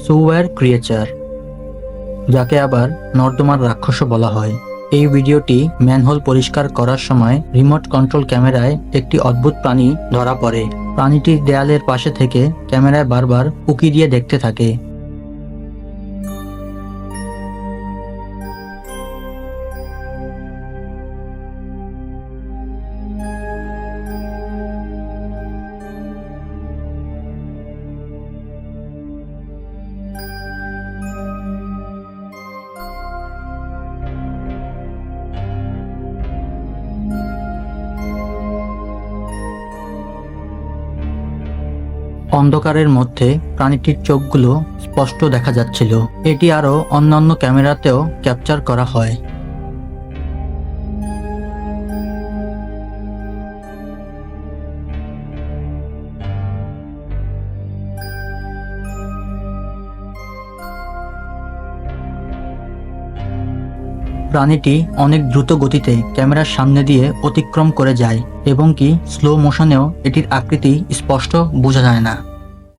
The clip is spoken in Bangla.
সুওয়্যার ক্রিয়েচার, যাকে আবার নর্দমার রাক্ষসও বলা হয়। এই ভিডিওটি ম্যানহোল পরিষ্কার করার সময় রিমোট কন্ট্রোল ক্যামেরায় একটি অদ্ভুত প্রাণী ধরা পড়ে। প্রাণীটি দেয়ালের পাশে থেকে ক্যামেরায় বারবার উঁকি দিয়ে দেখতে থাকে। অন্ধকারের মধ্যে প্রাণীটির চোখগুলো স্পষ্ট দেখা যাচ্ছিল। এটি আরও অন্যান্য ক্যামেরাতেও ক্যাপচার করা হয়। প্রাণীটি অনেক দ্রুত গতিতে ক্যামেরার সামনে দিয়ে অতিক্রম করে যায় এবং কি স্লো মোশনেও এটির আকৃতি স্পষ্ট বোঝা যায় না।